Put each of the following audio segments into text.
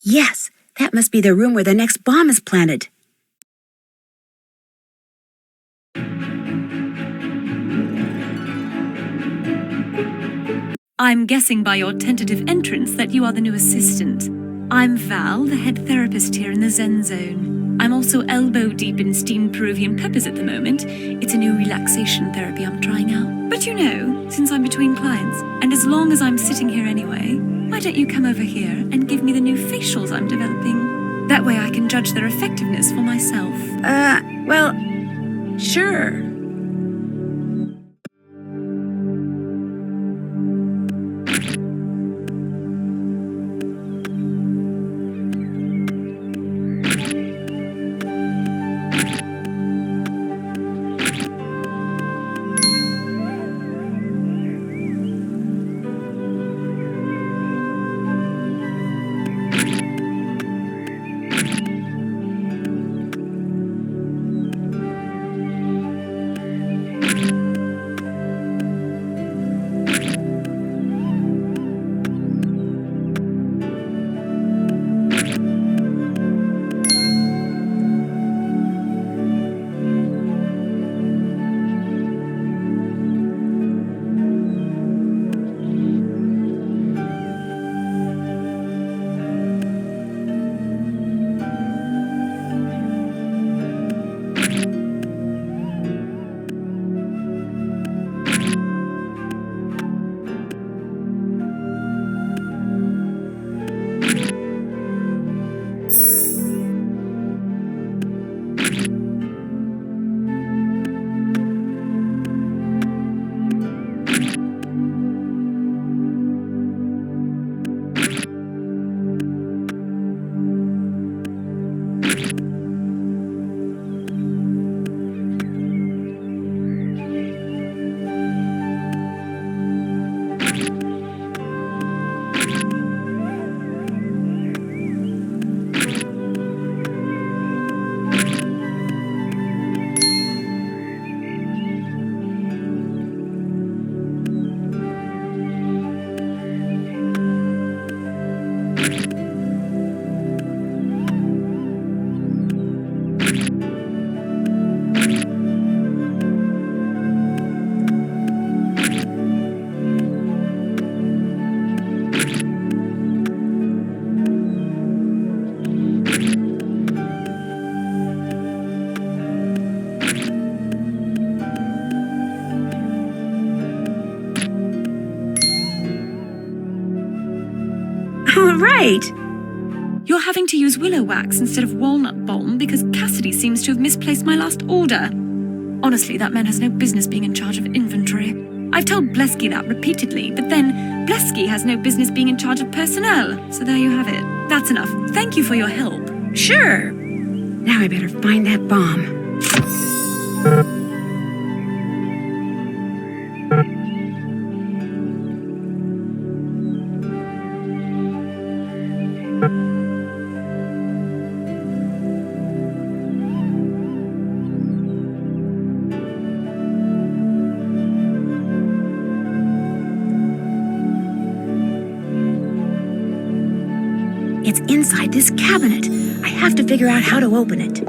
Yes, that must be the room where the next bomb is planted. I'm guessing by your tentative entrance that you are the new assistant. I'm Val, the head therapist here in the Zen Zone. I'm also elbow-deep in steamed Peruvian peppers at the moment. It's a new relaxation therapy I'm trying out. But you know, since I'm between clients, and as long as I'm sitting here anyway, why don't you come over here and give me the new facials I'm developing? That way I can judge their effectiveness for myself. Well, sure. All right. You're having to use willow wax instead of walnut balm because Cassidy seems to have misplaced my last order. Honestly, that man has no business being in charge of inventory. I've told Bleski that repeatedly, but then Bleski has no business being in charge of personnel. So there you have it. That's enough. Thank you for your help. Sure. Now I better find that bomb. It's inside this cabinet. I have to figure out how to open it.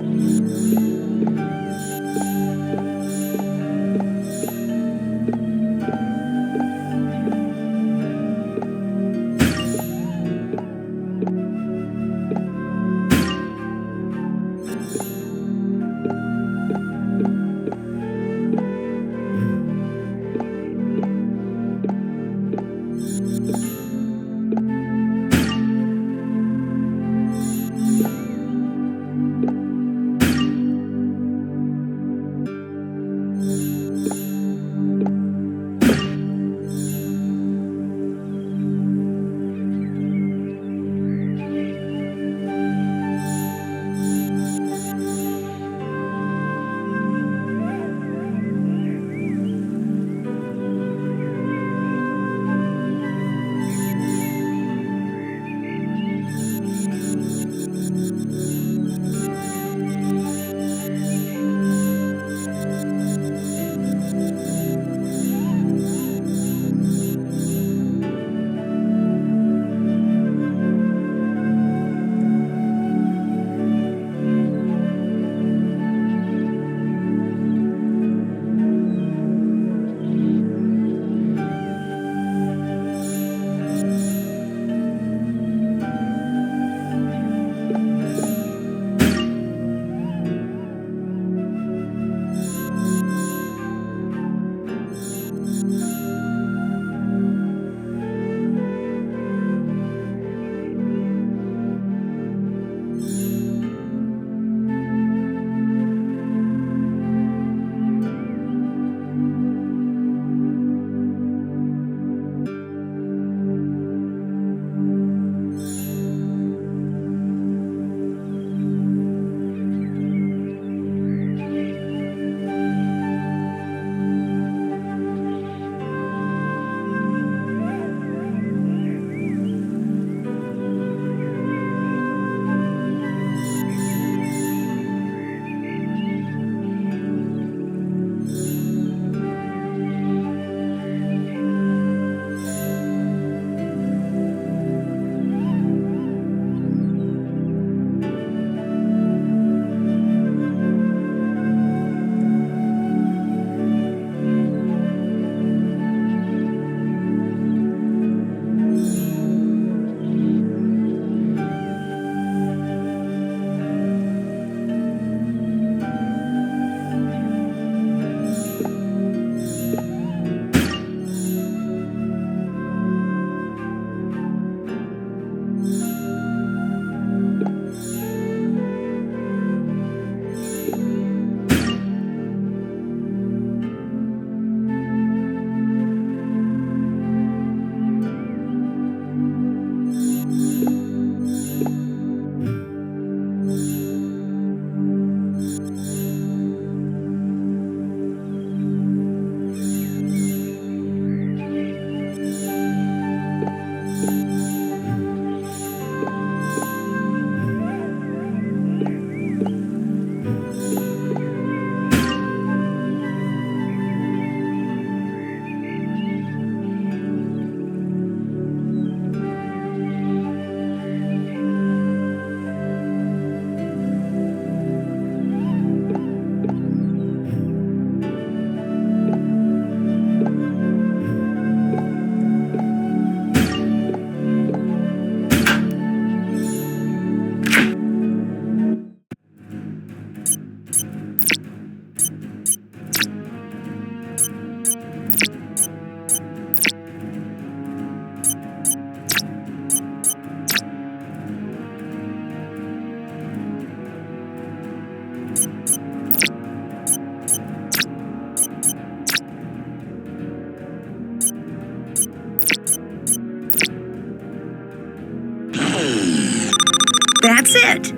That's it.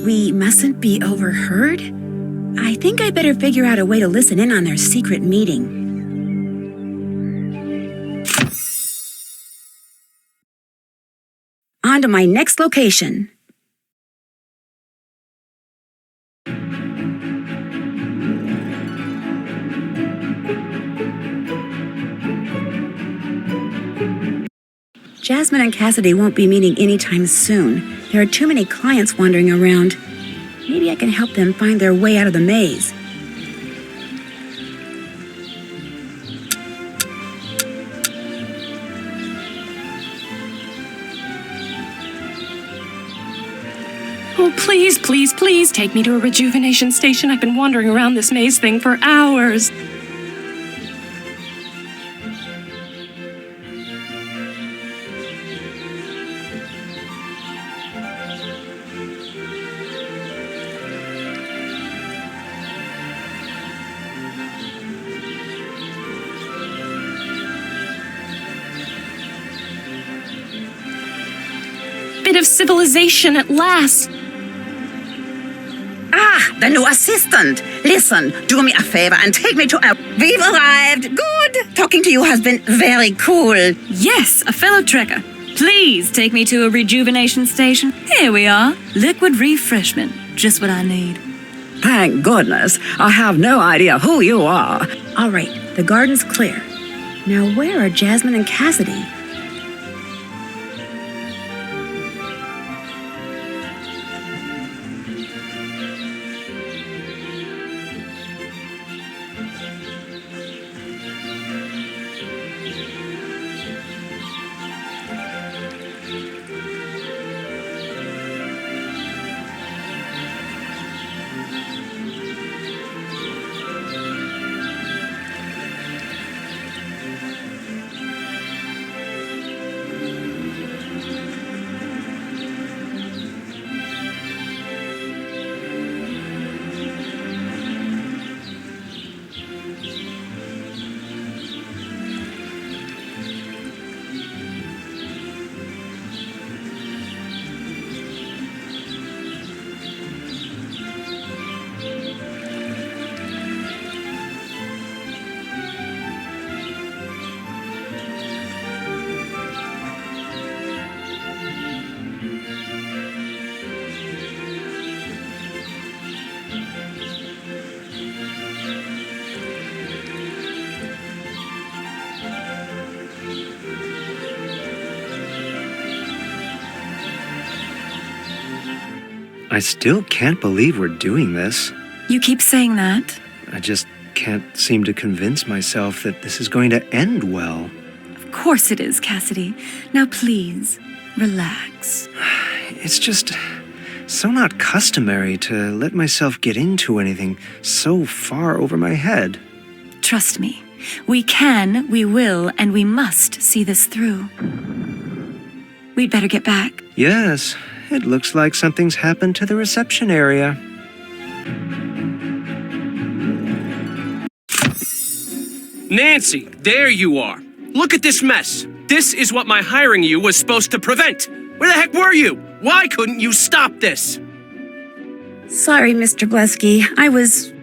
We mustn't be overheard? I think I better figure out a way to listen in on their secret meeting. On to my next location. Jasmine and Cassidy won't be meeting anytime soon. There are too many clients wandering around. Maybe I can help them find their way out of the maze. Oh, please, please, please take me to a rejuvenation station. I've been wandering around this maze thing for hours. Bit of civilization at last. Ah, the new assistant. Listen, do me a favor and take me to a... We've arrived. Good. Talking to you has been very cool. Yes, a fellow trekker. Please take me to a rejuvenation station. Here we are. Liquid refreshment. Just what I need. Thank goodness. I have no idea who you are. All right, the garden's clear. Now where are Jasmine and Cassidy? I still can't believe we're doing this. You keep saying that. I just can't seem to convince myself that this is going to end well. Of course it is, Cassidy. Now please, relax. It's just so not customary to let myself get into anything so far over my head. Trust me. We can, we will, and we must see this through. We'd better get back. Yes, it looks like something's happened to the reception area. Nancy, there you are. Look at this mess. This is what my hiring you was supposed to prevent. Where the heck were you? Why couldn't you stop this? Sorry, Mr. Bleski. I was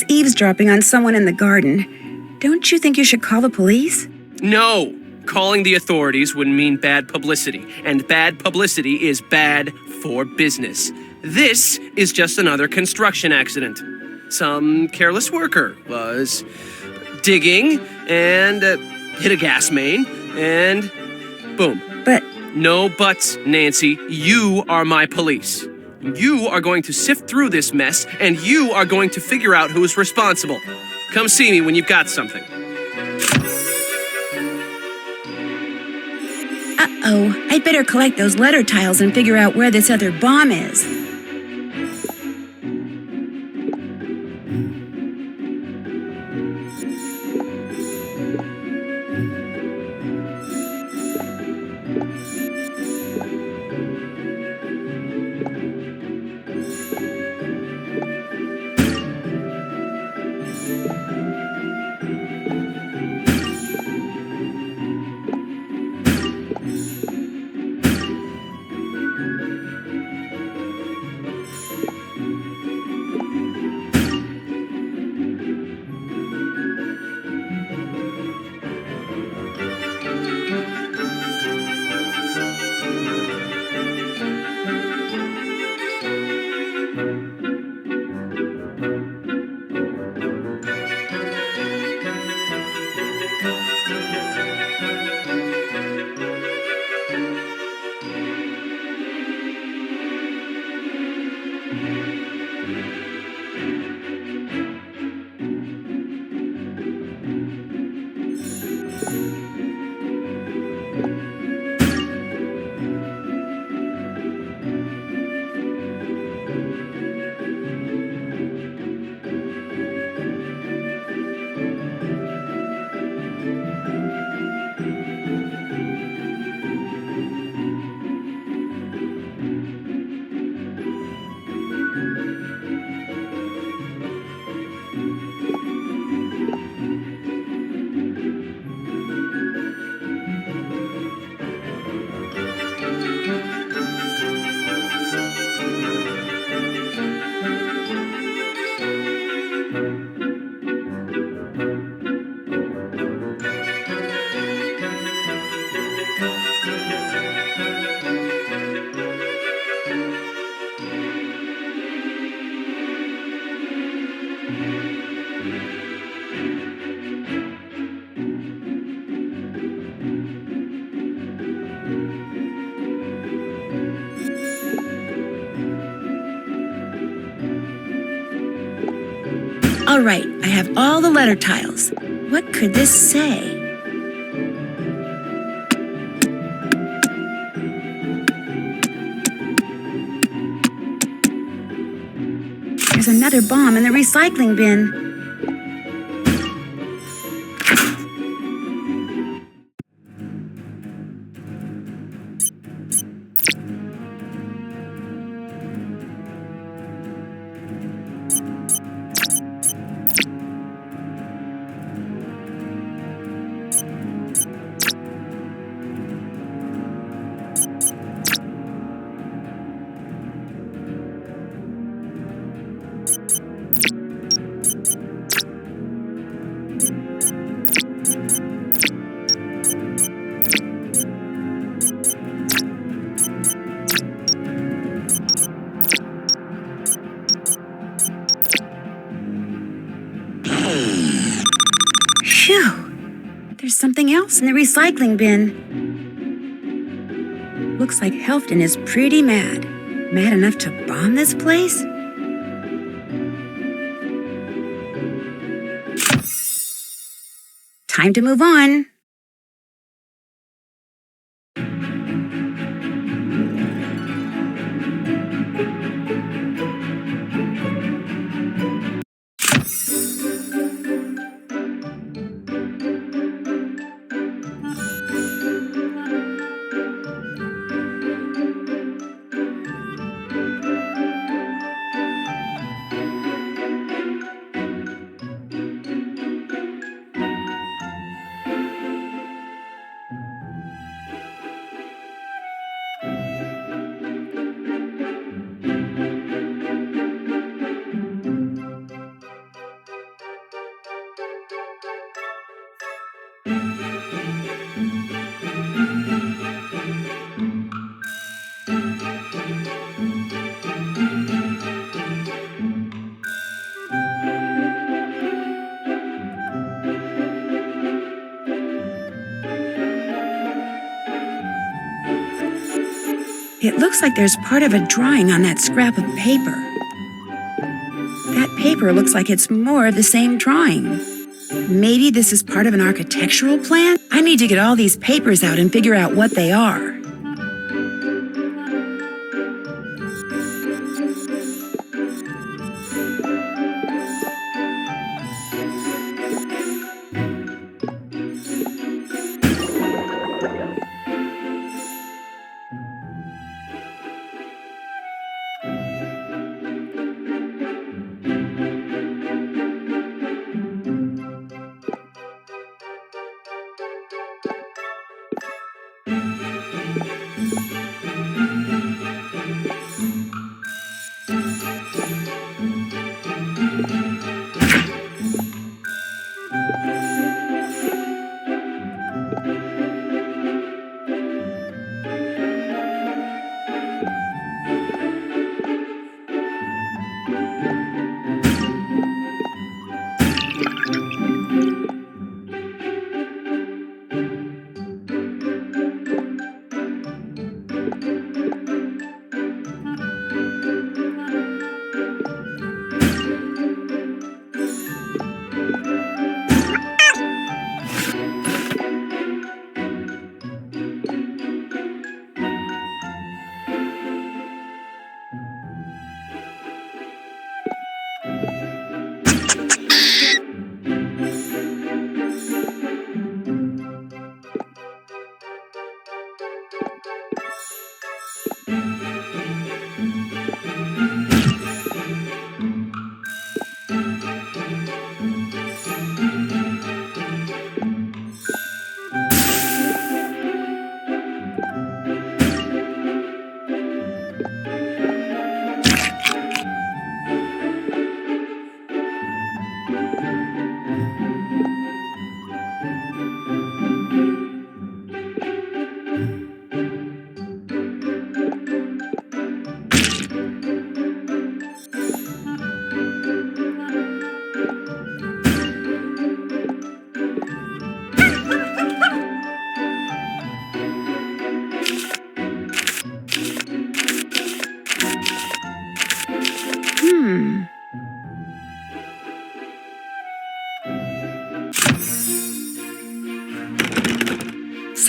eavesdropping on someone in the garden. Don't you think you should call the police? No. Calling the authorities would mean bad publicity, and bad publicity is bad for business. This is just another construction accident. Some careless worker was digging and hit a gas main, and boom. But... No buts, Nancy. You are my police. You are going to sift through this mess, and you are going to figure out who is responsible. Come see me when you've got something. Uh-oh, I'd better collect those letter tiles and figure out where this other bomb is. All right, I have all the letter tiles. What could this say? There's another bomb in the recycling bin. Phew! There's something else in the recycling bin. Looks like Helfdan is pretty mad. Mad enough to bomb this place? Time to move on. It looks like there's part of a drawing on that scrap of paper. That paper looks like it's more of the same drawing. Maybe this is part of an architectural plan? I need to get all these papers out and figure out what they are.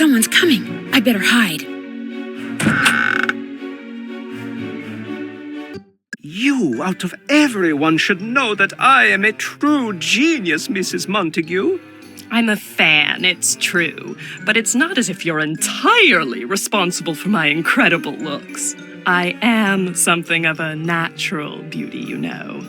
Someone's coming. I better hide. You, out of everyone, should know that I am a true genius, Mrs. Montague. I'm a fan, it's true, but it's not as if you're entirely responsible for my incredible looks. I am something of a natural beauty, you know.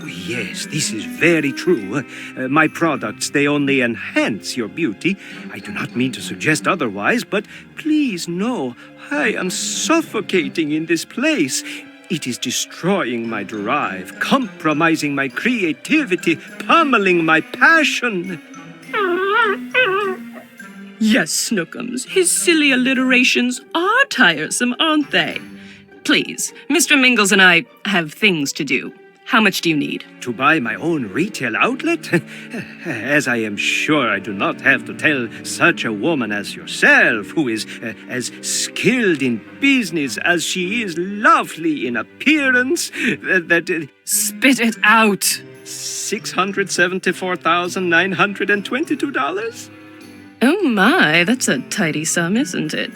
Oh, yes, this is very true. My products, they only enhance your beauty. I do not mean to suggest otherwise, but please know, I am suffocating in this place. It is destroying my drive, compromising my creativity, pummeling my passion. Yes, Snookums, his silly alliterations are tiresome, aren't they? Please, Mr. Mingles and I have things to do. How much do you need? To buy my own retail outlet? As I am sure I do not have to tell such a woman as yourself, who is as skilled in business as she is lovely in appearance, that Spit it out! $674,922? Oh my, that's a tidy sum, isn't it?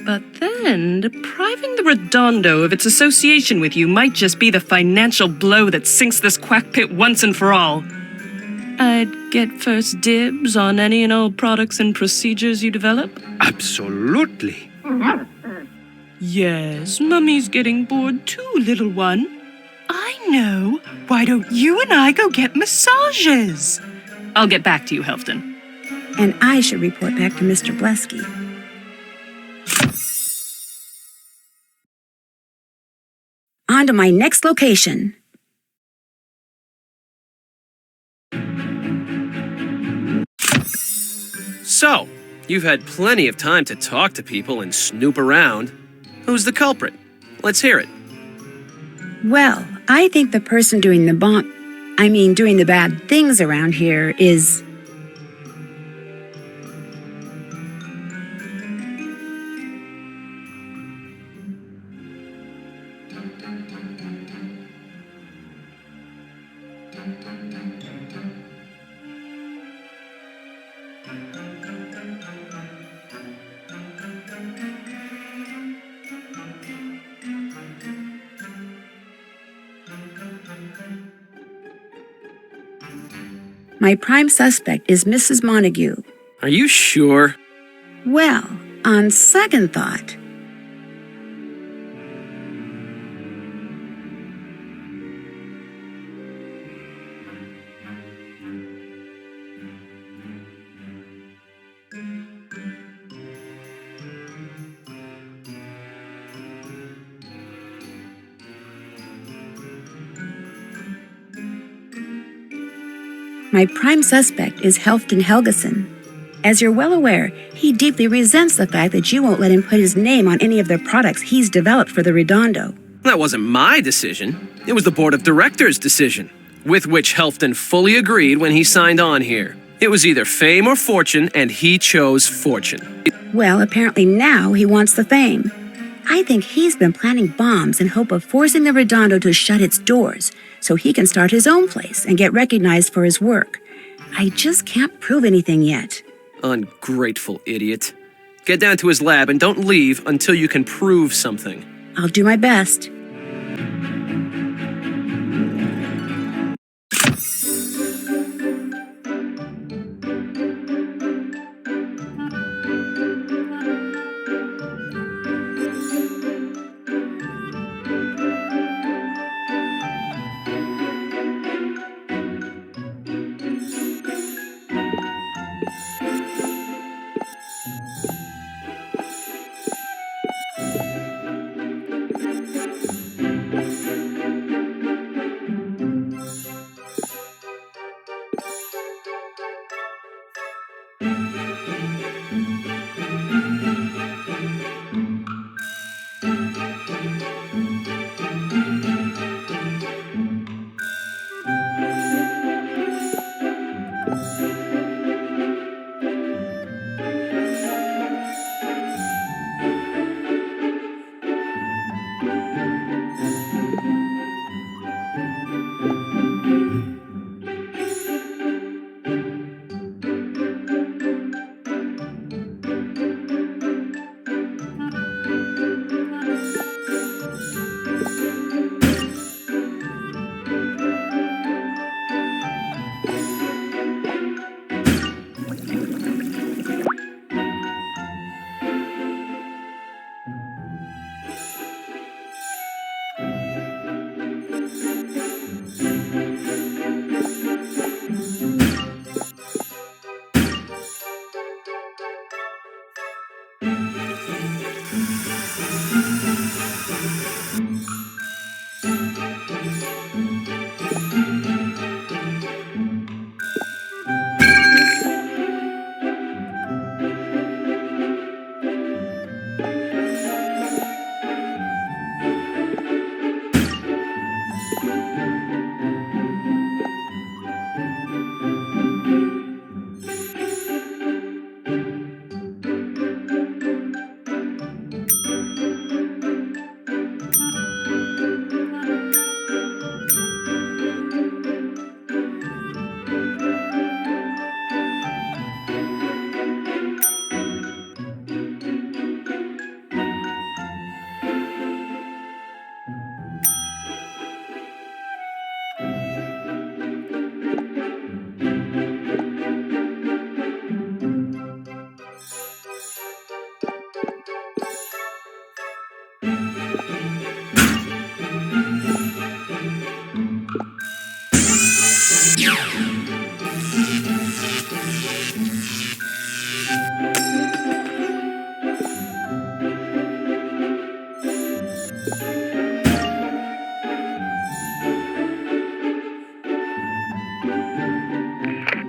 But then, depriving the Redondo of its association with you might just be the financial blow that sinks this quack pit once and for all. I'd get first dibs on any and all products and procedures you develop? Absolutely. Yes, Mummy's getting bored too, little one. I know. Why don't you and I go get massages? I'll get back to you, Helfdan. And I should report back to Mr. Bleski. On to my next location. So, you've had plenty of time to talk to people and snoop around. Who's the culprit? Let's hear it. Well, I think the person doing the doing the bad things around here is... My prime suspect is Mrs. Montague. Are you sure? Well, on second thought... My prime suspect is Helfdan Helgason. As you're well aware, he deeply resents the fact that you won't let him put his name on any of the products he's developed for the Redondo. That wasn't my decision. It was the board of directors' decision, with which Helfdan fully agreed when he signed on here. It was either fame or fortune, and he chose fortune. Well, apparently now he wants the fame. I think he's been planting bombs in hope of forcing the Redondo to shut its doors so he can start his own place and get recognized for his work. I just can't prove anything yet. Ungrateful idiot. Get down to his lab and don't leave until you can prove something. I'll do my best.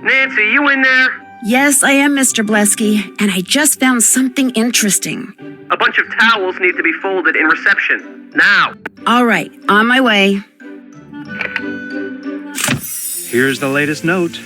Nancy, you in there? Yes, I am, Mr. Bleski, and I just found something interesting. A bunch of towels need to be folded in reception. Now. All right, on my way. Here's the latest note.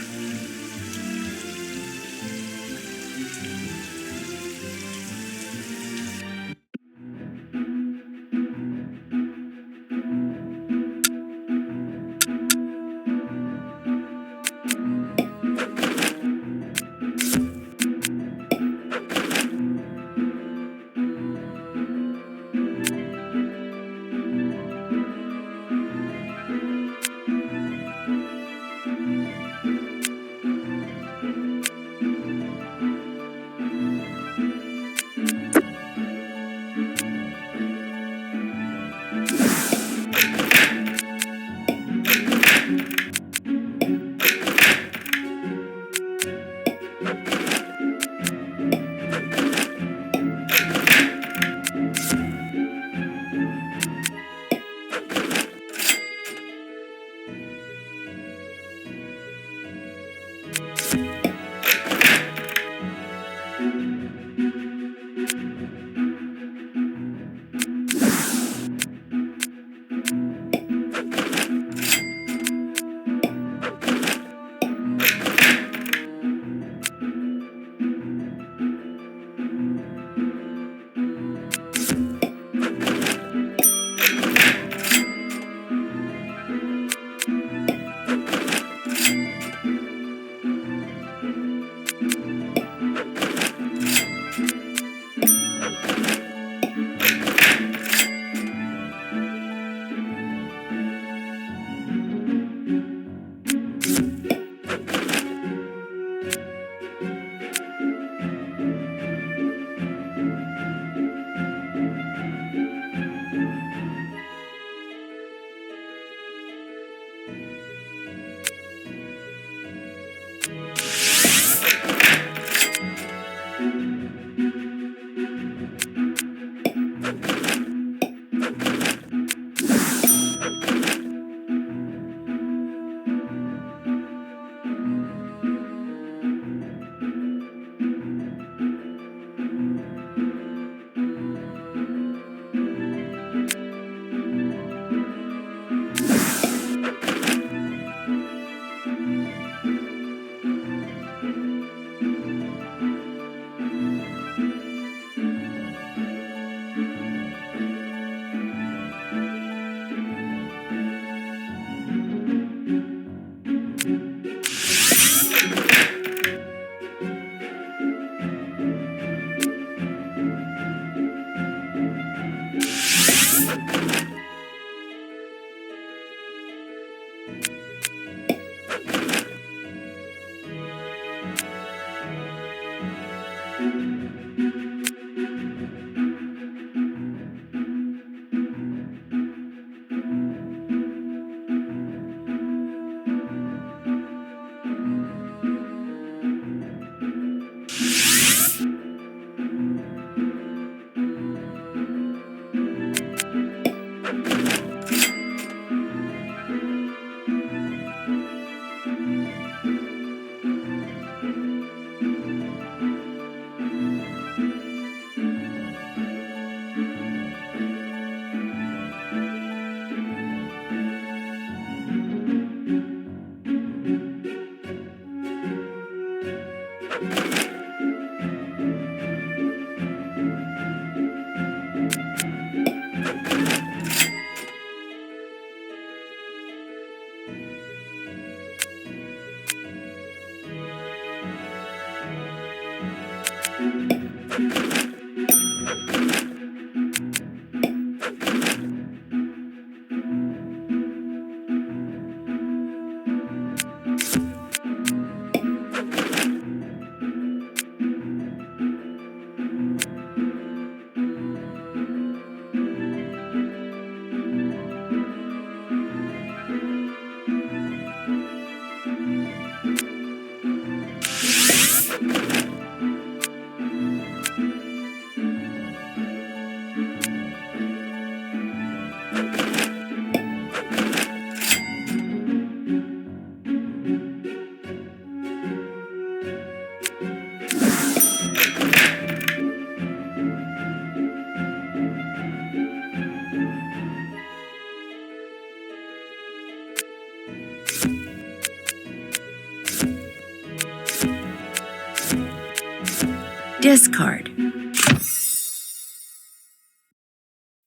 Discard.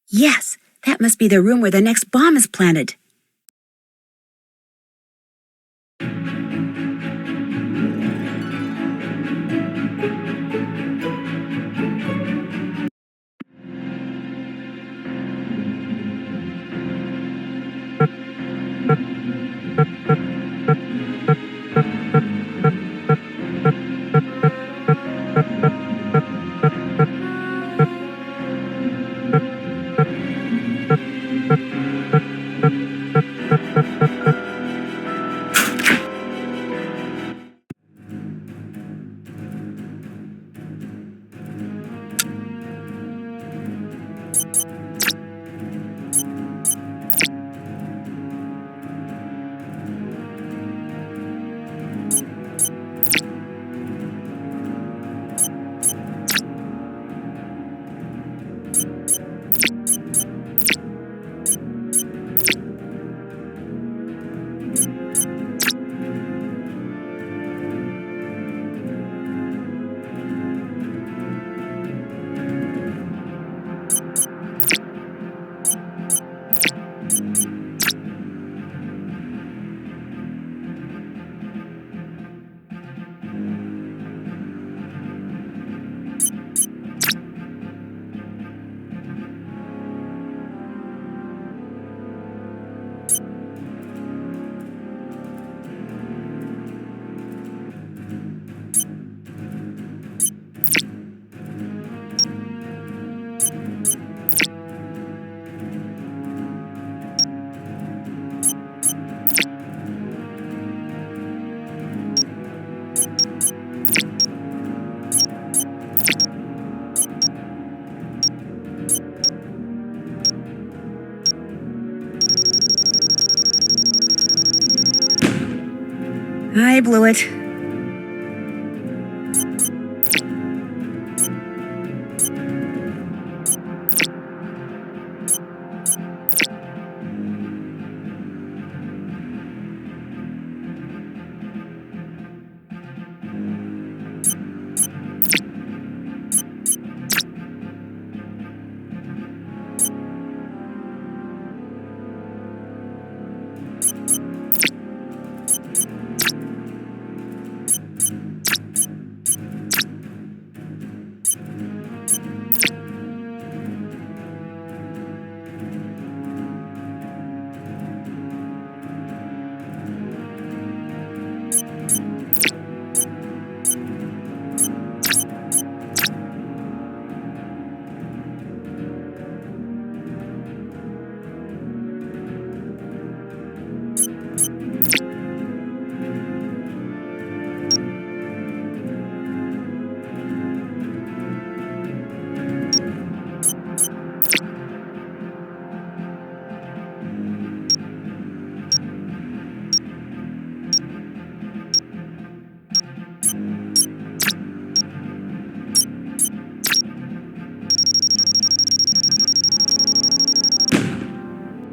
Yes, that must be the room where the next bomb is planted. I blew it.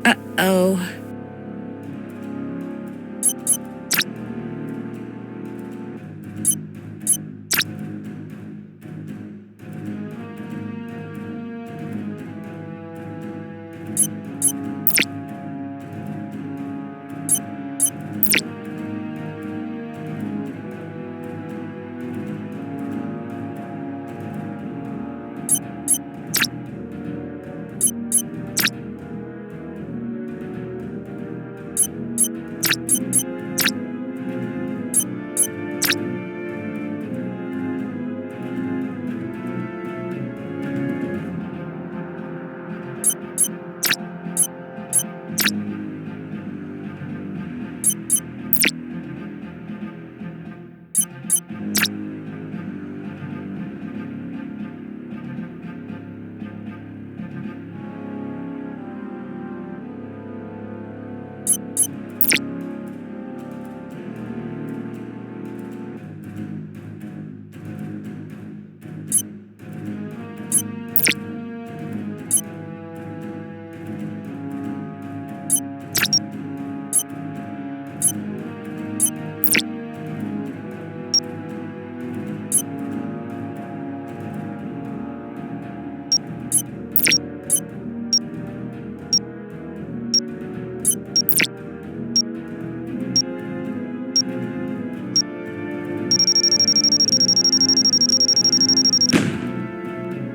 Uh-oh.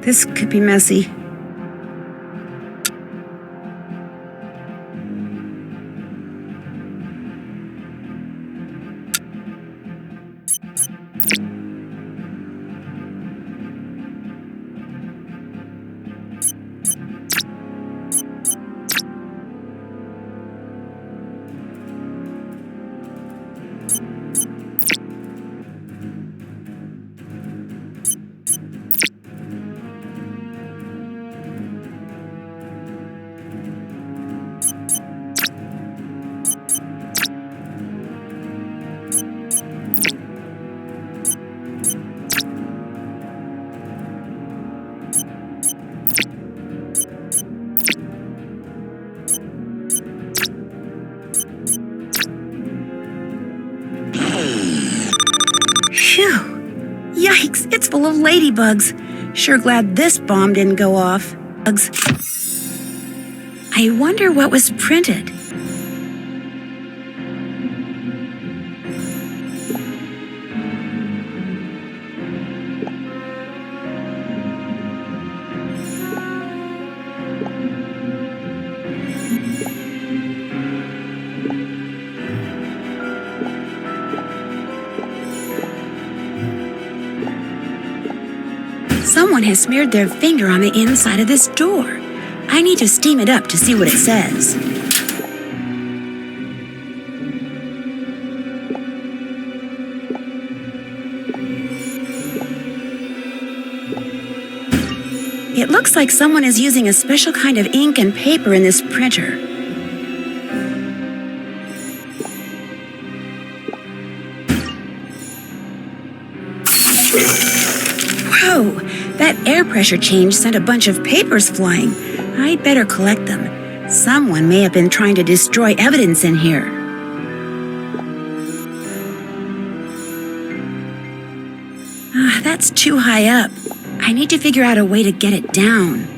This could be messy. Phew! Yikes, it's full of ladybugs. Sure glad this bomb didn't go off. Bugs. I wonder what was printed. Someone has smeared their finger on the inside of this door. I need to steam it up to see what it says. It looks like someone is using a special kind of ink and paper in this printer. Whoa! That air pressure change sent a bunch of papers flying. I'd better collect them. Someone may have been trying to destroy evidence in here. That's too high up. I need to figure out a way to get it down.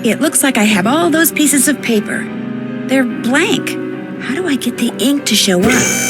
It looks like I have all those pieces of paper. They're blank. How do I get the ink to show up?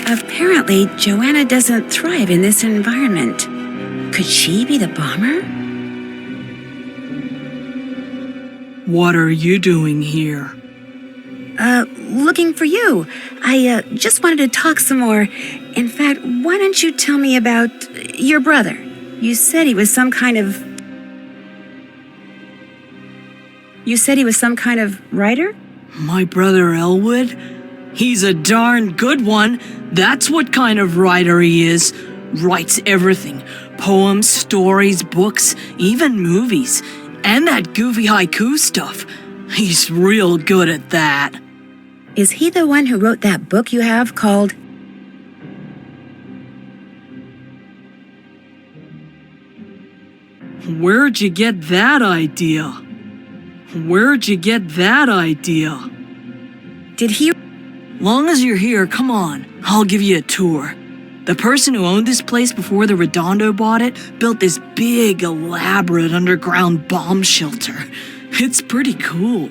Apparently, Joanna doesn't thrive in this environment. Could she be the bomber? What are you doing here? Looking for you. I just wanted to talk some more. In fact, why don't you tell me about your brother? You said he was some kind of... writer? My brother Elwood? He's a darn good one. That's what kind of writer he is. Writes everything. Poems, stories, books, even movies. And that goofy haiku stuff. He's real good at that. Is he the one who wrote that book you have called... Where'd you get that idea? Where'd you get that idea? Did he? Long as you're here, come on. I'll give you a tour. The person who owned this place before the Redondo bought it built this big, elaborate underground bomb shelter. It's pretty cool.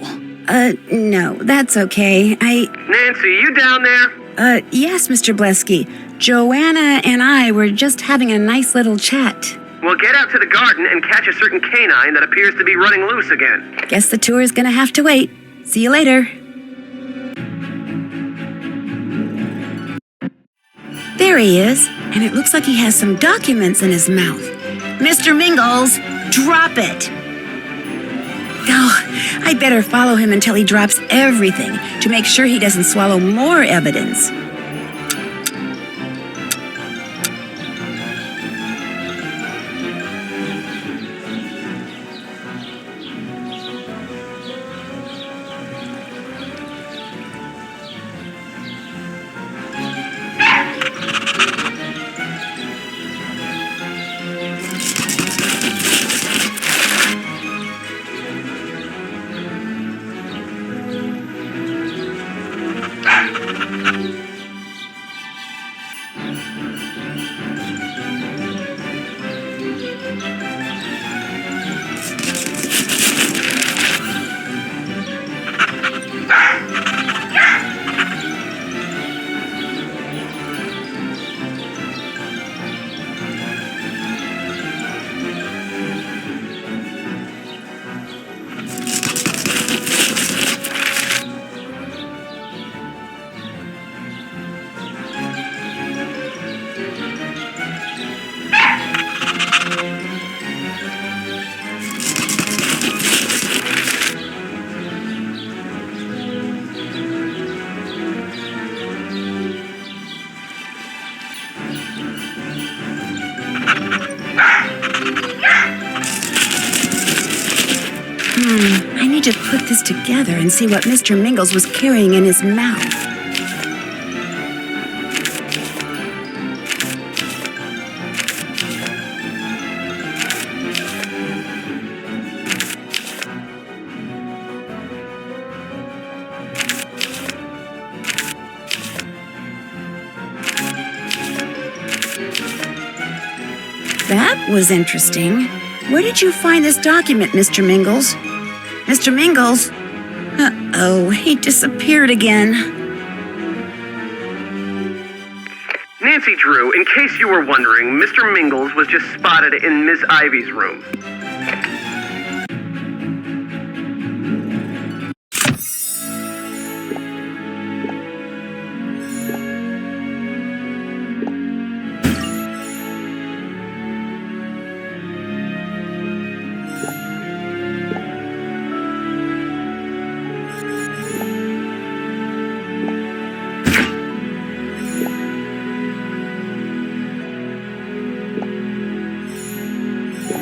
No, that's okay. Nancy, you down there? Yes, Mr. Bleski. Joanna and I were just having a nice little chat. Well, get out to the garden and catch a certain canine that appears to be running loose again. Guess the tour is gonna have to wait. See you later. There he is, and it looks like he has some documents in his mouth. Mr. Mingles, drop it! Oh, I better follow him until he drops everything to make sure he doesn't swallow more evidence. I need to put this together and see what Mr. Mingles was carrying in his mouth. That was interesting. Where did you find this document, Mr. Mingles? Mr. Mingles? Uh-oh, he disappeared again. Nancy Drew, in case you were wondering, Mr. Mingles was just spotted in Miss Ivy's room.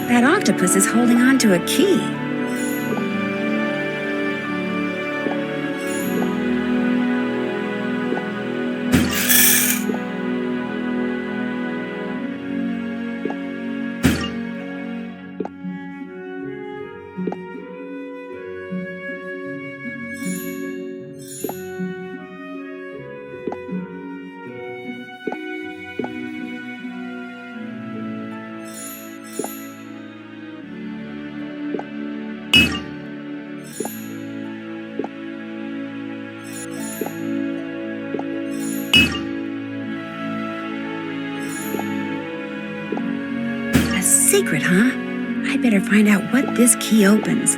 That octopus is holding on to a key. A secret, huh? I better find out what this key opens.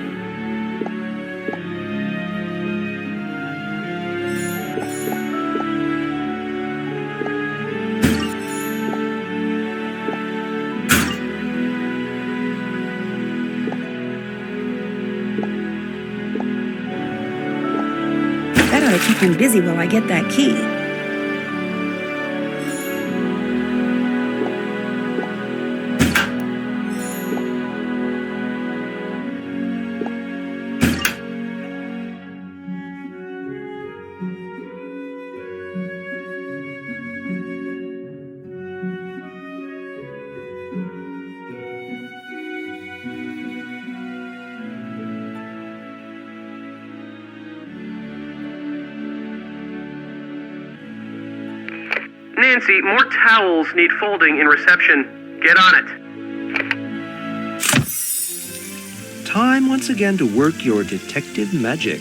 That ought to keep him busy while I get that key. Nancy, more towels need folding in reception. Get on it. Time once again to work your detective magic.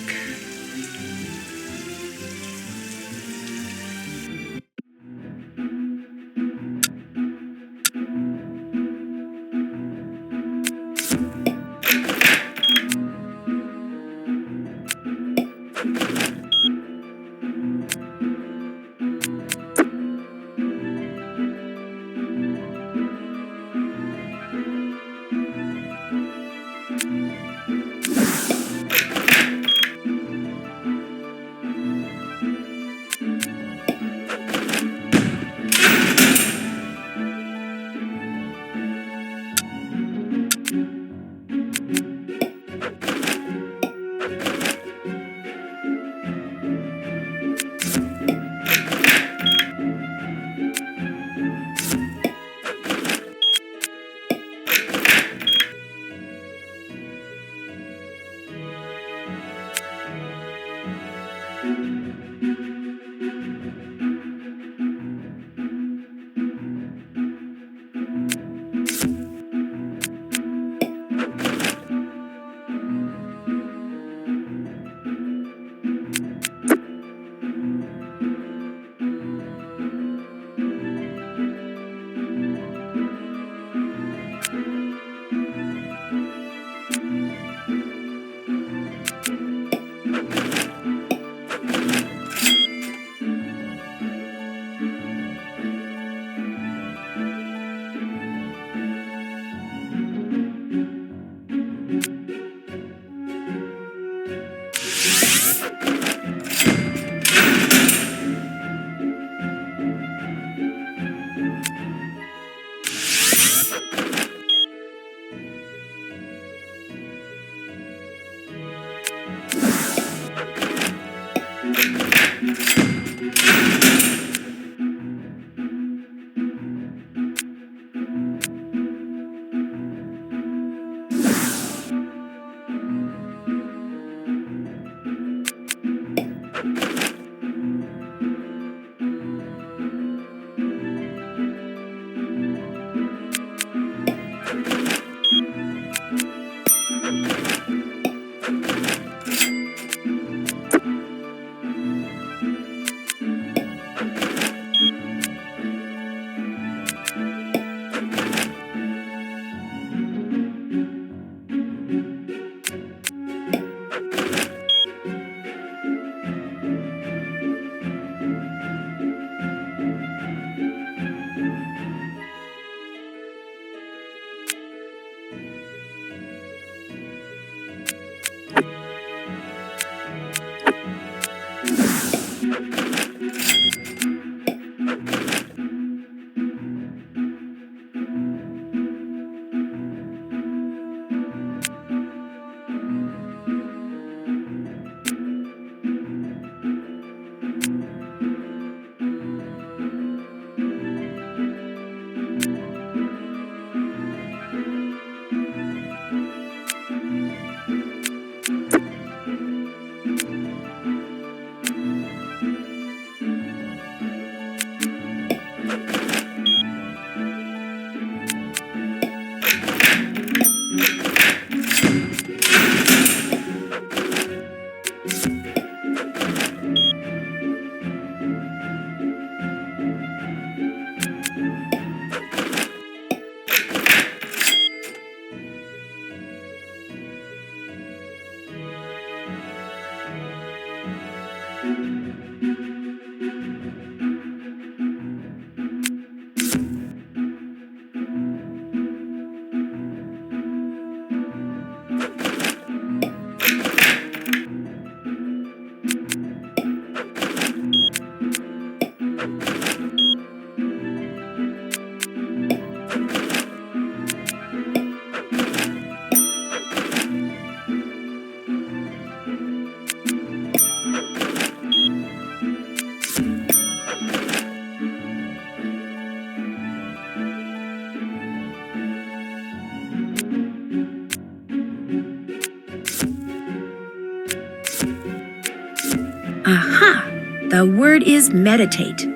Aha! The word is meditate.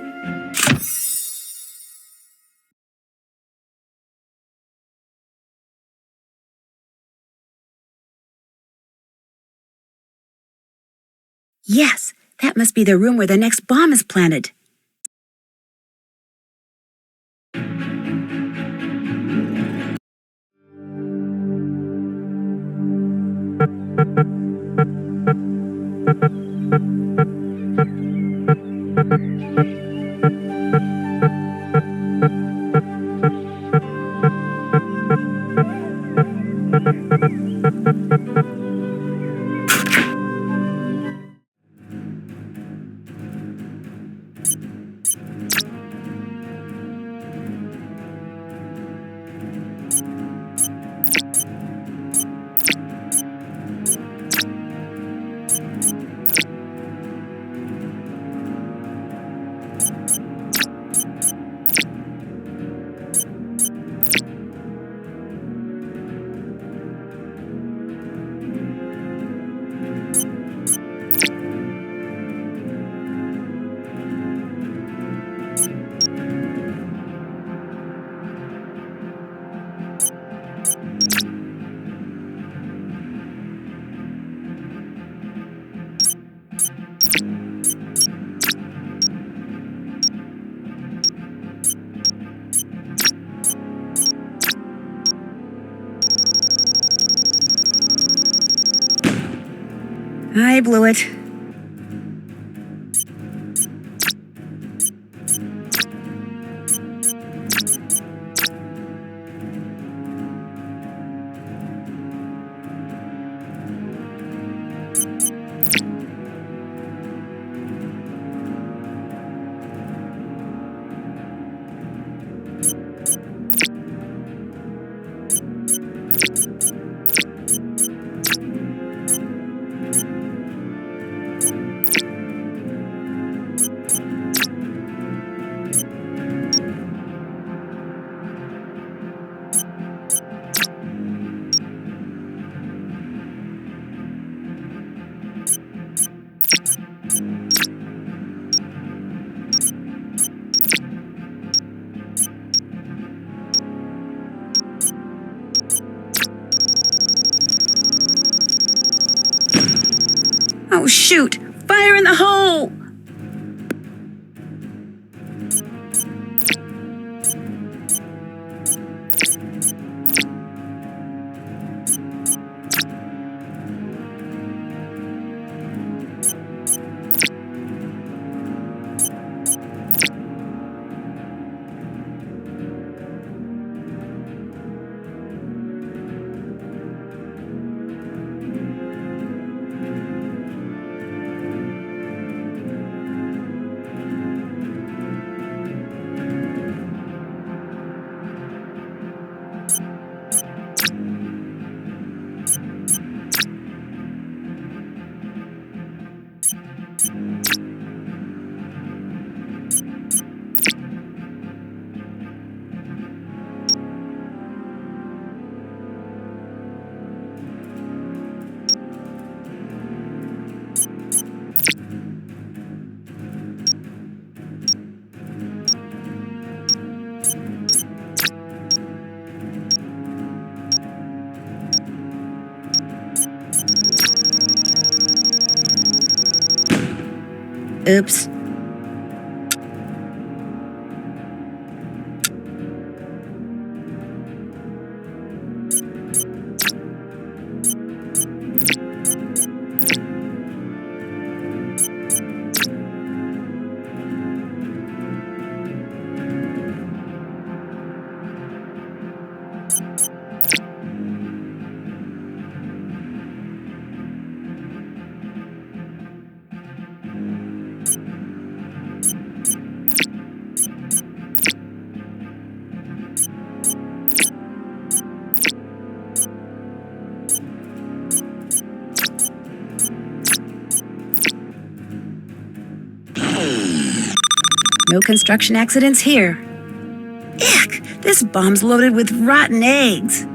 Yes, that must be the room where the next bomb is planted. I blew it. Oh, shoot! Fire in the hole! Oops. No construction accidents here. Ick! This bomb's loaded with rotten eggs.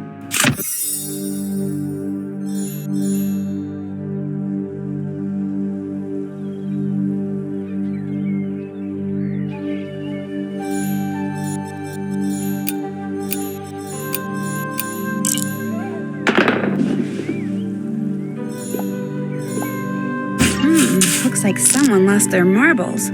looks like someone lost their marbles.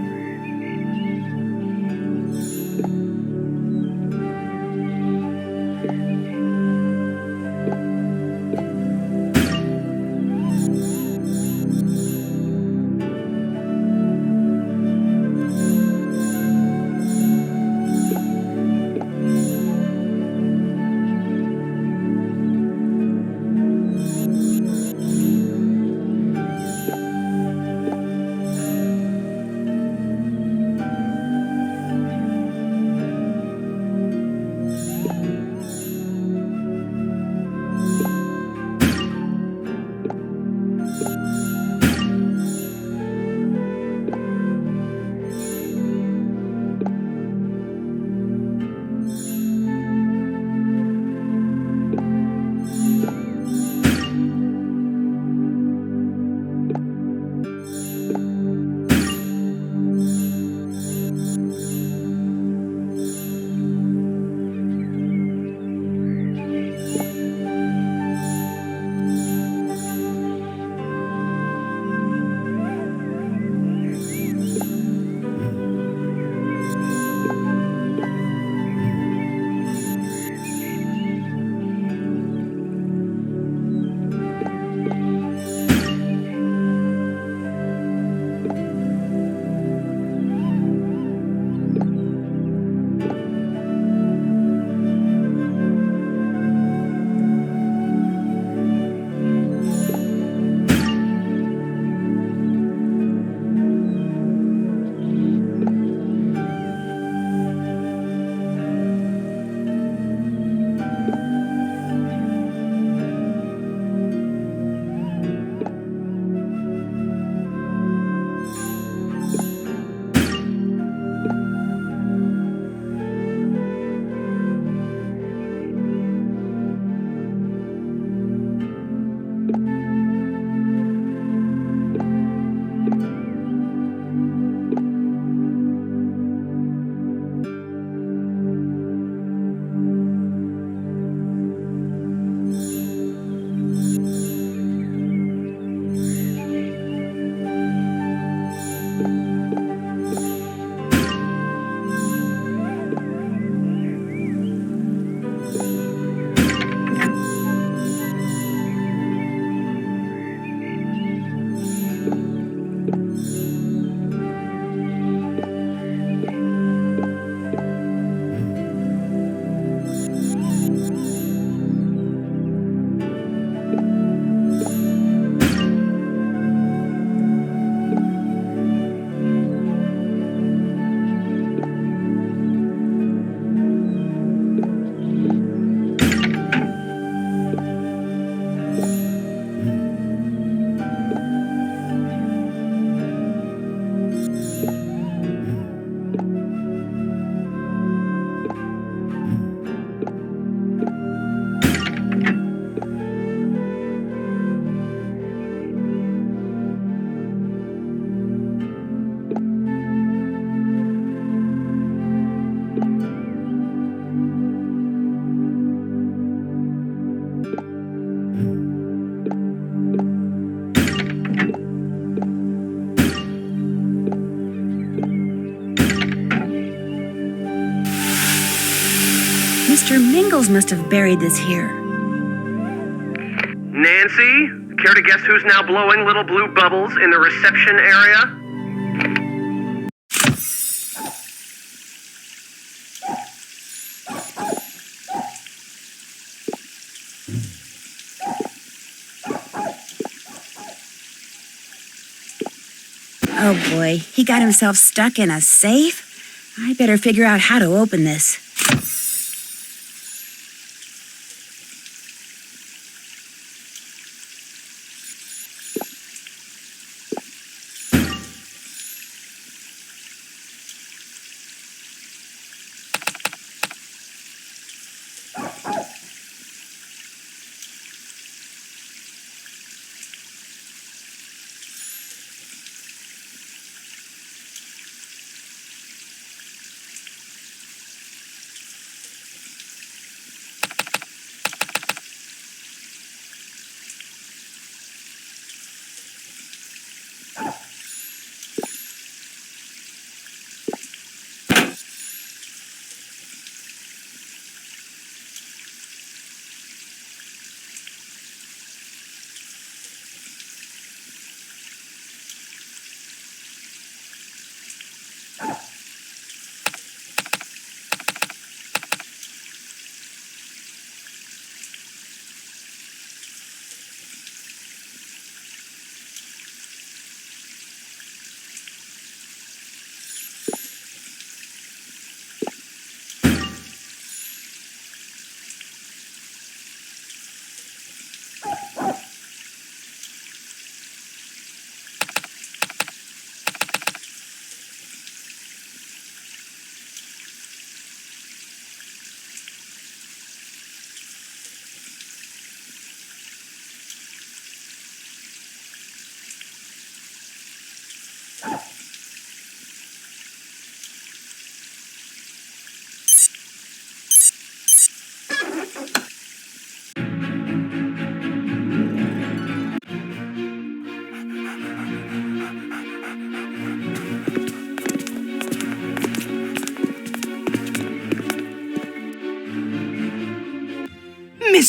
Mr. Mingles must have buried this here. Nancy, care to guess who's now blowing little blue bubbles in the reception area? Oh boy, he got himself stuck in a safe? I better figure out how to open this.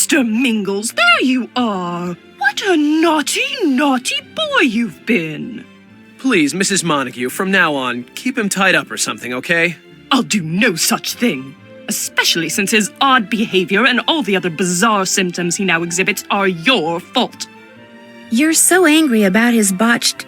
Mr. Mingles, there you are. What a naughty, naughty boy you've been. Please, Mrs. Montague, from now on, keep him tied up or something, okay? I'll do no such thing. Especially since his odd behavior and all the other bizarre symptoms he now exhibits are your fault. You're so angry about his botched...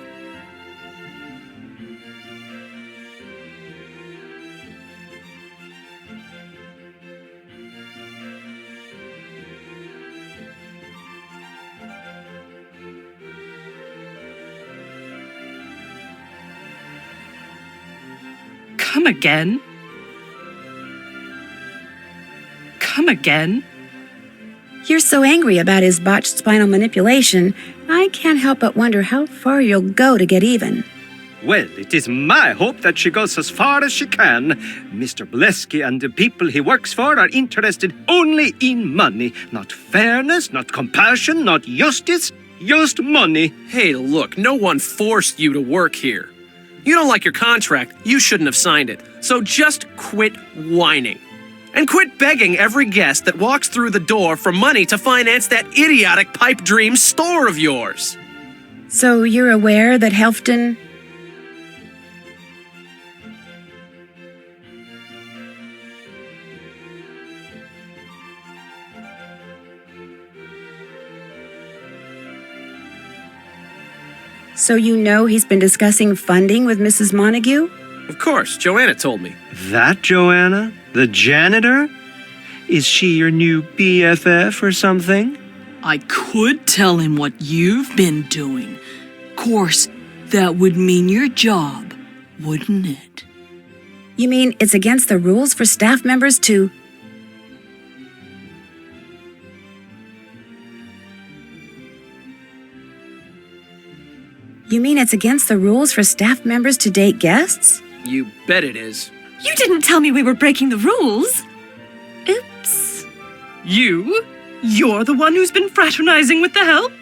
Come again? Come again? You're so angry about his botched spinal manipulation, I can't help but wonder how far you'll go to get even. Well, it is my hope that she goes as far as she can. Mr. Bleski and the people he works for are interested only in money. Not fairness, not compassion, not justice, just money. Hey, look, no one forced you to work here. You don't like your contract, you shouldn't have signed it. So just quit whining. And quit begging every guest that walks through the door for money to finance that idiotic pipe dream store of yours. So you're aware that Helfdan... So you know he's been discussing funding with Mrs. Montague? Of course, Joanna told me. That Joanna? The janitor? Is she your new BFF or something? I could tell him what you've been doing. Course, that would mean your job, wouldn't it? You mean it's against the rules for staff members to... You mean it's against the rules for staff members to date guests? You bet it is. You didn't tell me we were breaking the rules. Oops. You? You're the one who's been fraternizing with the help?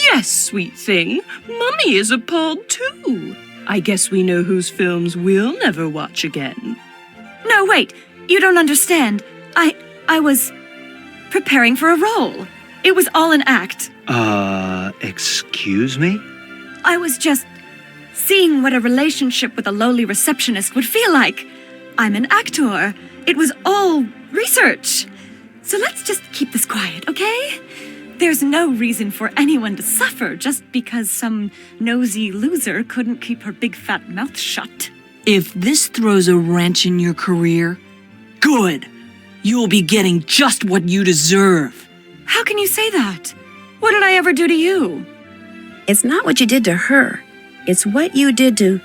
Yes, sweet thing. Mummy is appalled too. I guess we know whose films we'll never watch again. No, wait. You don't understand. I was preparing for a role. It was all an act. Excuse me? I was just seeing what a relationship with a lowly receptionist would feel like. I'm an actor. It was all research. So let's just keep this quiet, okay? There's no reason for anyone to suffer just because some nosy loser couldn't keep her big fat mouth shut. If this throws a wrench in your career, good. You'll be getting just what you deserve. How can you say that? What did I ever do to you? It's not what you did to her. It's what you did to...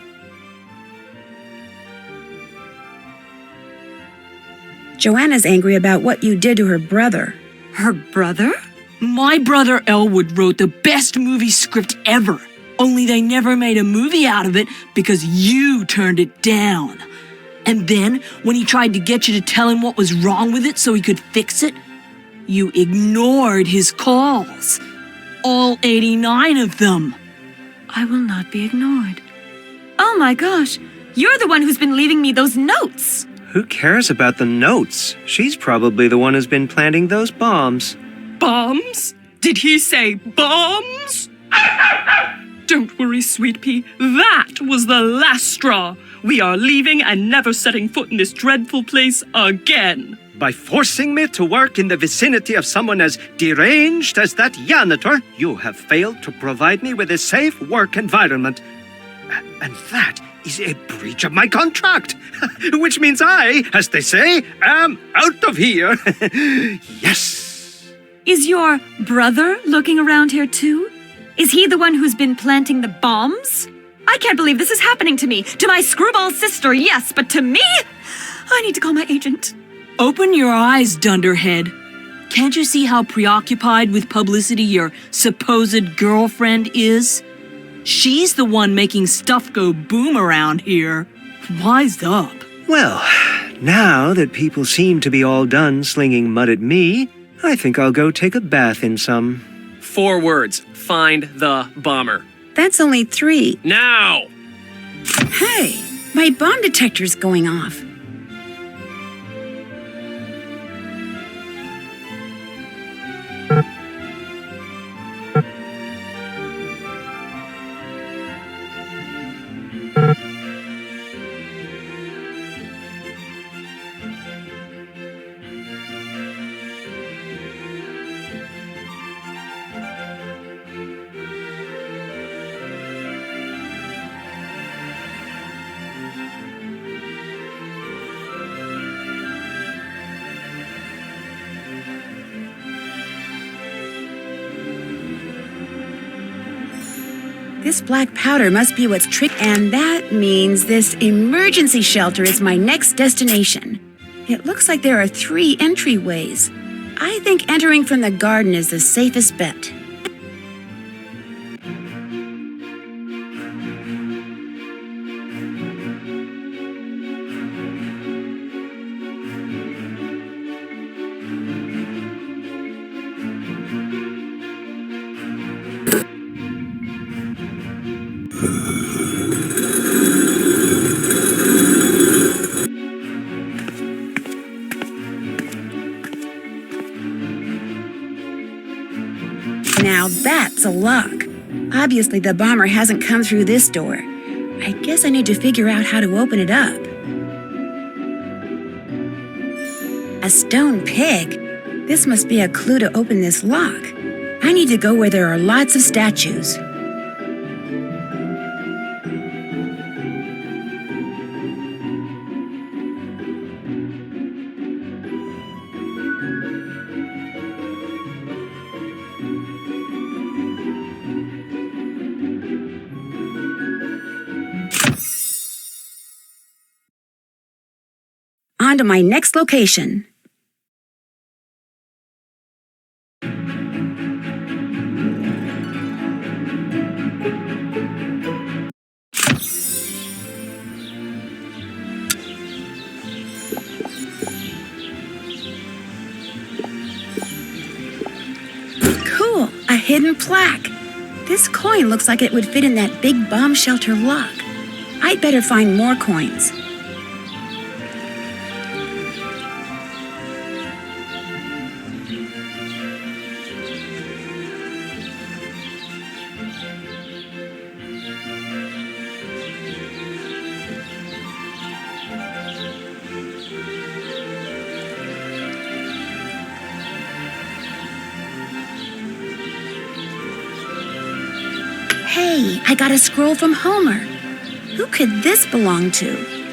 Joanna's angry about what you did to her brother. Her brother? My brother Elwood wrote the best movie script ever. Only they never made a movie out of it because you turned it down. And then, when he tried to get you to tell him what was wrong with it so he could fix it, you ignored his calls. All 89 of them. I will not be ignored. Oh my gosh, you're the one who's been leaving me those notes. Who cares about the notes? She's probably the one who's been planting those bombs. Bombs? Did he say bombs? Don't worry, sweet pea. That was the last straw. We are leaving and never setting foot in this dreadful place again. By forcing me to work in the vicinity of someone as deranged as that janitor, you have failed to provide me with a safe work environment. And that is a breach of my contract, which means I, as they say, am out of here. Yes. Is your brother looking around here too? Is he the one who's been planting the bombs? I can't believe this is happening to me. To my screwball sister, yes, but to me? I need to call my agent. Open your eyes, dunderhead. Can't you see how preoccupied with publicity your supposed girlfriend is? She's the one making stuff go boom around here. Wise up. Well, now that people seem to be all done slinging mud at me, I think I'll go take a bath in some. 4 words. Find the bomber. That's only 3. Now! Hey, my bomb detector's going off. This black powder must be what's and that means this emergency shelter is my next destination. It looks like there are 3 entryways. I think entering from the garden is the safest bet. Now that's a lock. Obviously, the bomber hasn't come through this door. I guess I need to figure out how to open it up. A stone pig? This must be a clue to open this lock. I need to go where there are lots of statues. On to my next location. Cool, a hidden plaque. This coin looks like it would fit in that big bomb shelter lock. I'd better find more coins. Hey, I got a scroll from Homer. Who could this belong to?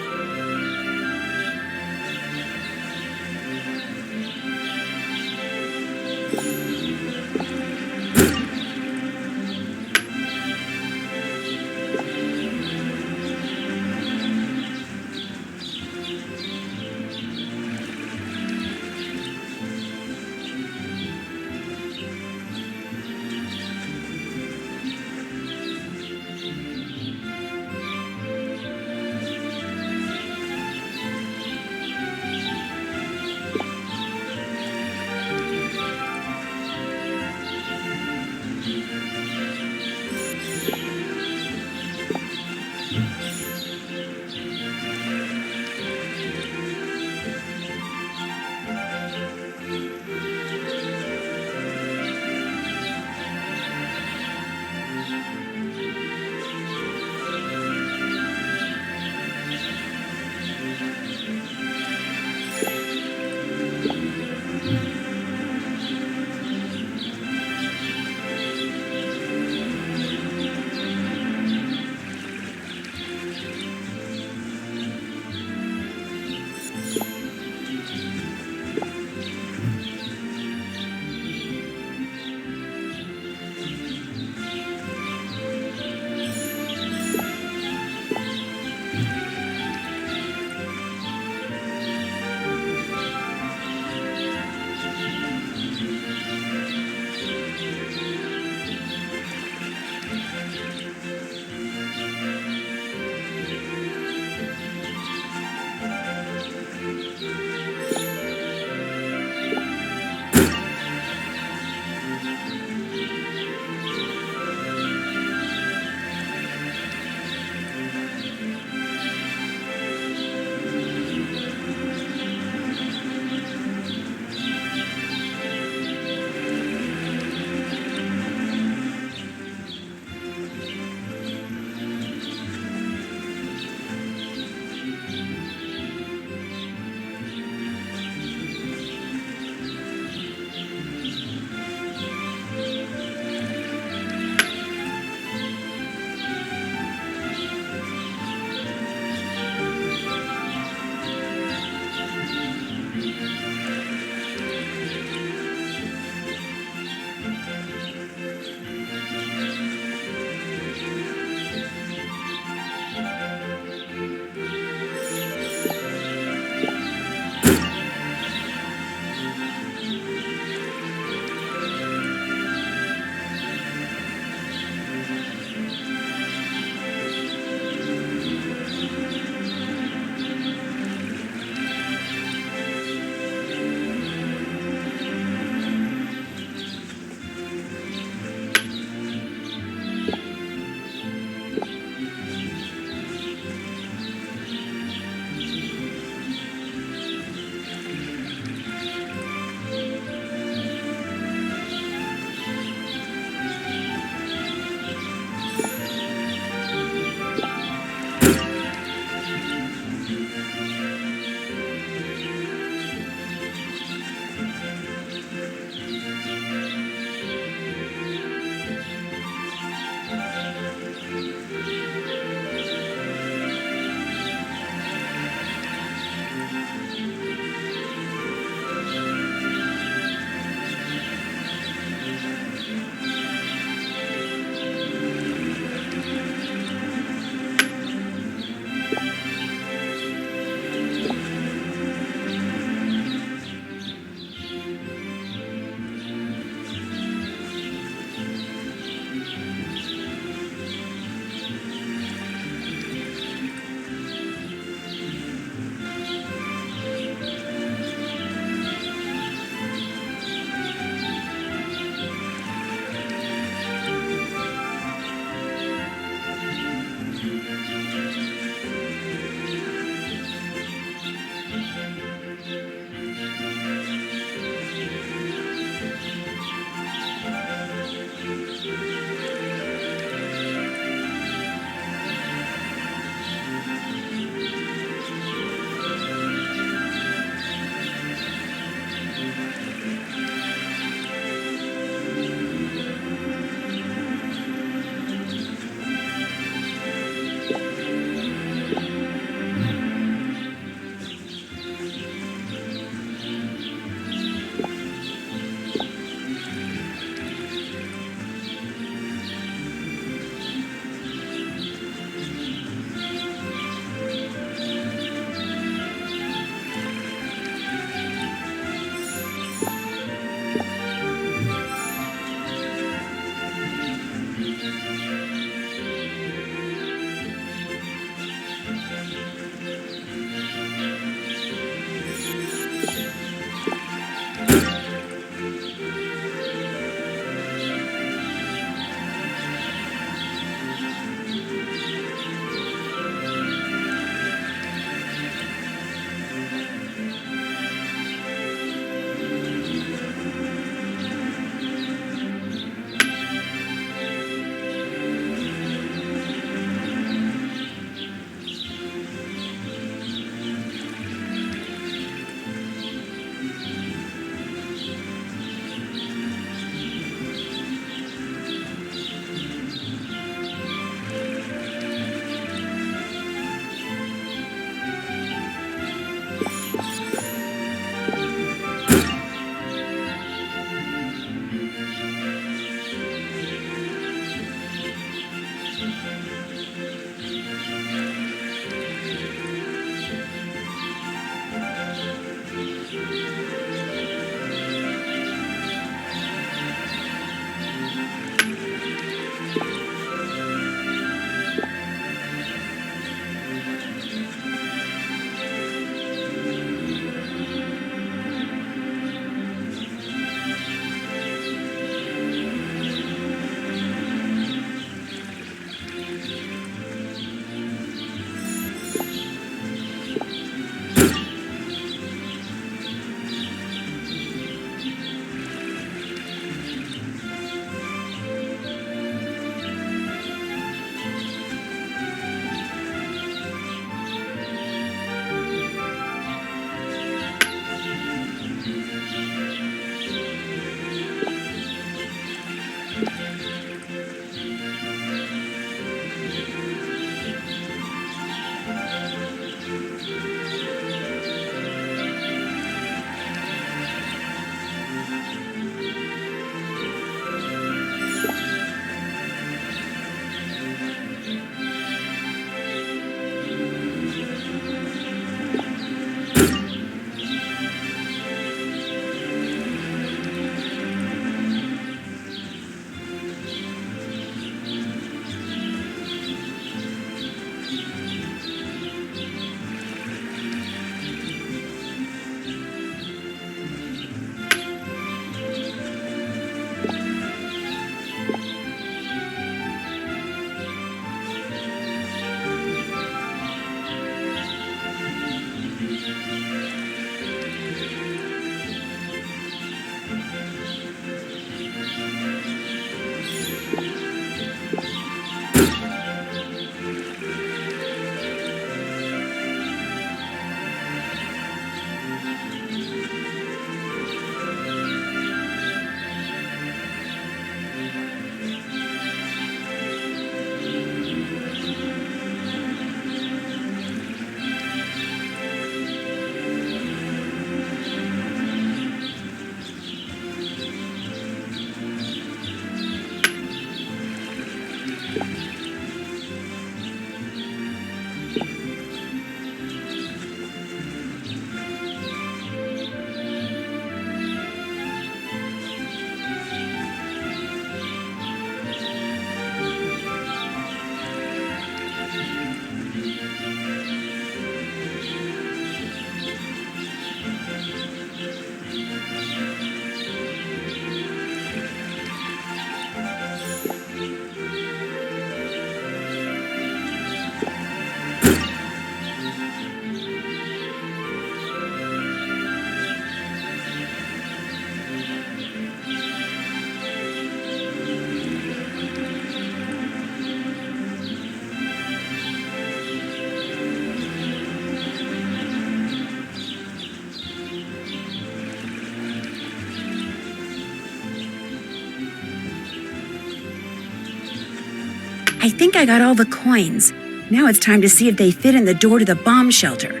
I think I got all the coins. Now it's time to see if they fit in the door to the bomb shelter.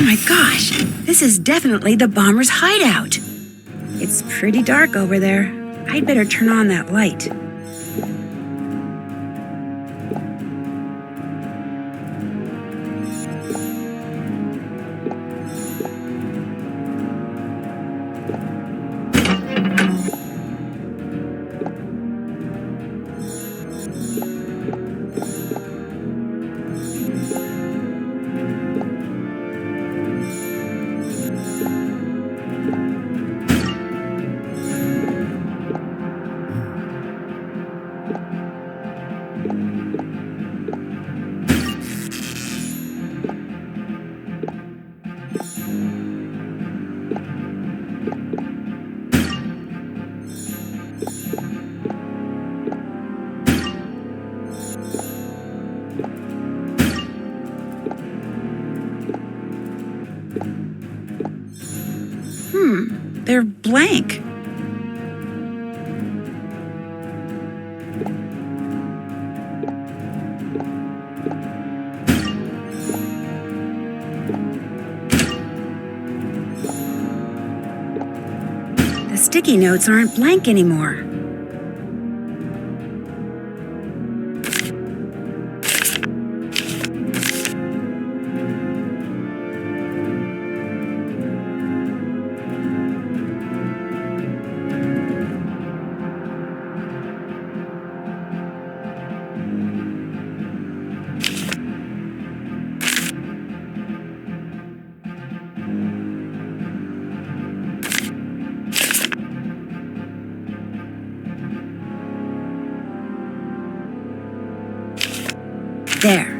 Oh my gosh, this is definitely the bomber's hideout. It's pretty dark over there. I'd better turn on that light. They're blank. The sticky notes aren't blank anymore. There.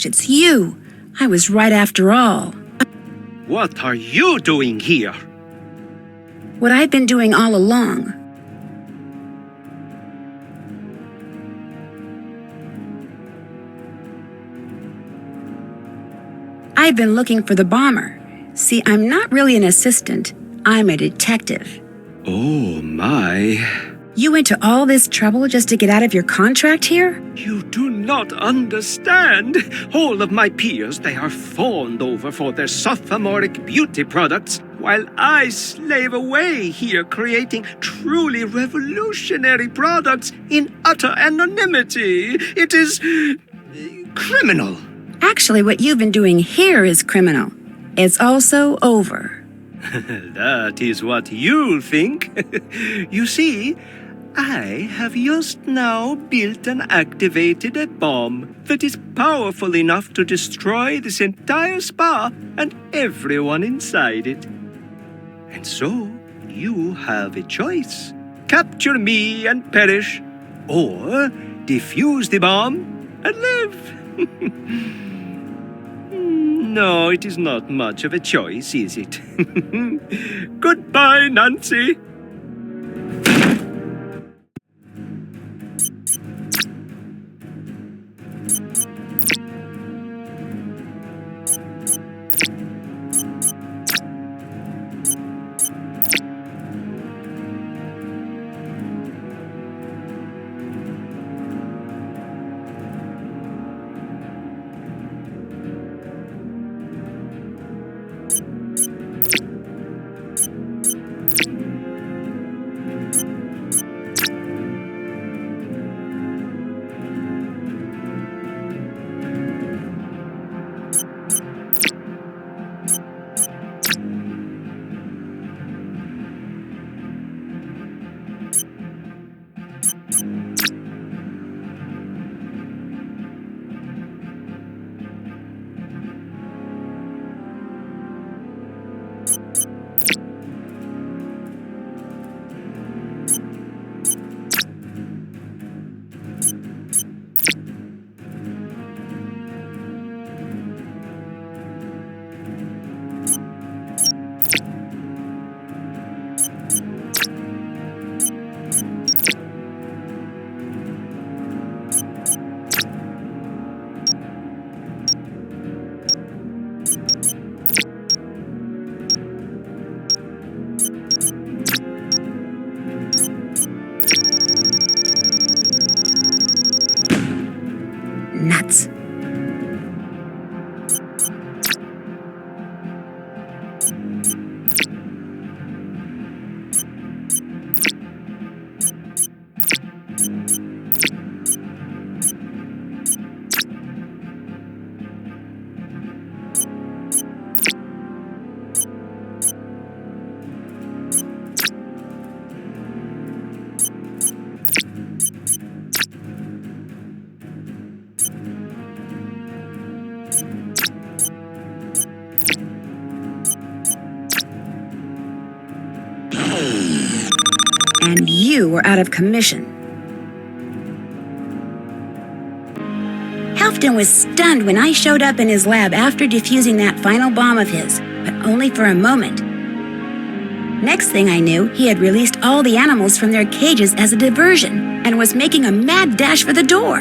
gosh, it's you. I was right after all. What are you doing here? What I've been doing all along. I've been looking for the bomber. See, I'm not really an assistant. I'm a detective. Oh, my. You went to all this trouble just to get out of your contract here? You do not understand. All of my peers, they are fawned over for their sophomoric beauty products, while I slave away here creating truly revolutionary products in utter anonymity. It is criminal. Actually, what you've been doing here is criminal. It's also over. That is what you'll think. You see, I have just now built and activated a bomb that is powerful enough to destroy this entire spa and everyone inside it. And so, you have a choice. Capture me and perish, or defuse the bomb and live. No, it is not much of a choice, is it? Goodbye, Nancy. Nuts. And you were out of commission. Helfdan was stunned when I showed up in his lab after defusing that final bomb of his, but only for a moment. Next thing I knew, he had released all the animals from their cages as a diversion and was making a mad dash for the door.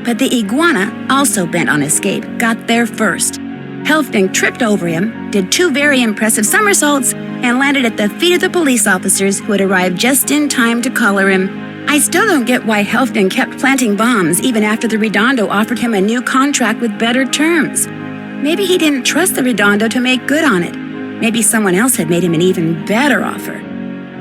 But the iguana, also bent on escape, got there first. Helfdan tripped over him, did 2 very impressive somersaults, and landed at the feet of the police officers who had arrived just in time to collar him. I still don't get why Helfdan kept planting bombs even after the Redondo offered him a new contract with better terms. Maybe he didn't trust the Redondo to make good on it. Maybe someone else had made him an even better offer.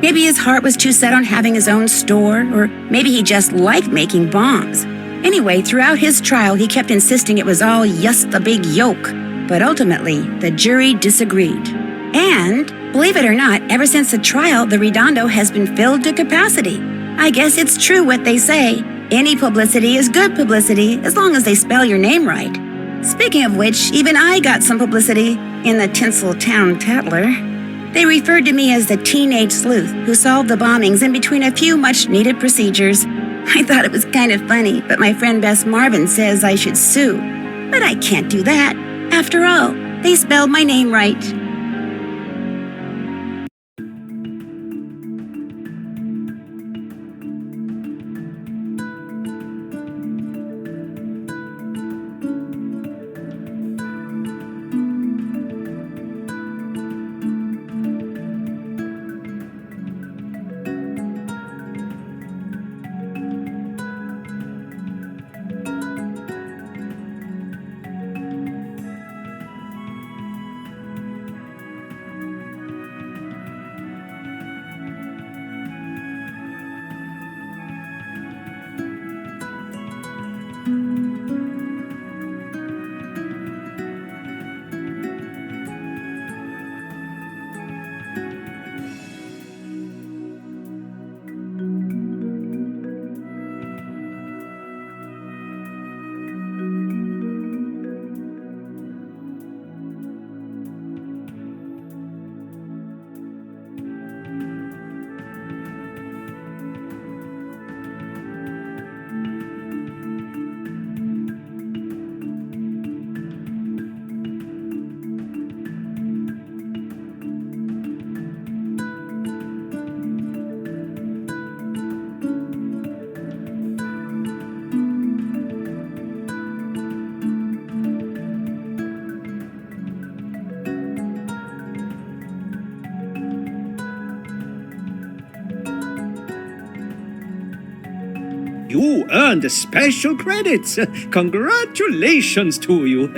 Maybe his heart was too set on having his own store, or maybe he just liked making bombs. Anyway, throughout his trial, he kept insisting it was all just the big yoke. But ultimately, the jury disagreed. And, believe it or not, ever since the trial, the Redondo has been filled to capacity. I guess it's true what they say. Any publicity is good publicity, as long as they spell your name right. Speaking of which, even I got some publicity in the Tinseltown Tattler. They referred to me as the teenage sleuth who solved the bombings in between a few much-needed procedures. I thought it was kind of funny, but my friend Bess Marvin says I should sue. But I can't do that. After all, they spelled my name right. You earned special credits. Congratulations to you.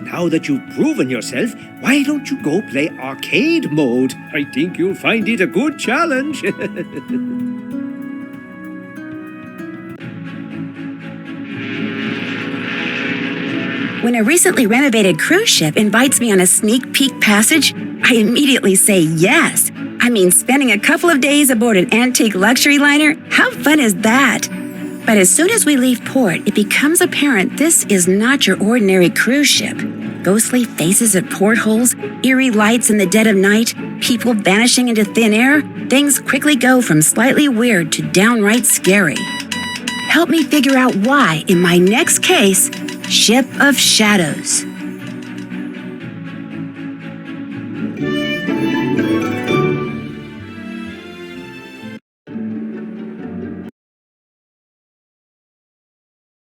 Now that you've proven yourself, why don't you go play arcade mode? I think you'll find it a good challenge. When a recently renovated cruise ship invites me on a sneak peek passage, I immediately say yes. I mean, spending a couple of days aboard an antique luxury liner, how fun is that? But as soon as we leave port, it becomes apparent this is not your ordinary cruise ship. Ghostly faces at portholes, eerie lights in the dead of night, people vanishing into thin air, things quickly go from slightly weird to downright scary. Help me figure out why in my next case, Ship of Shadows.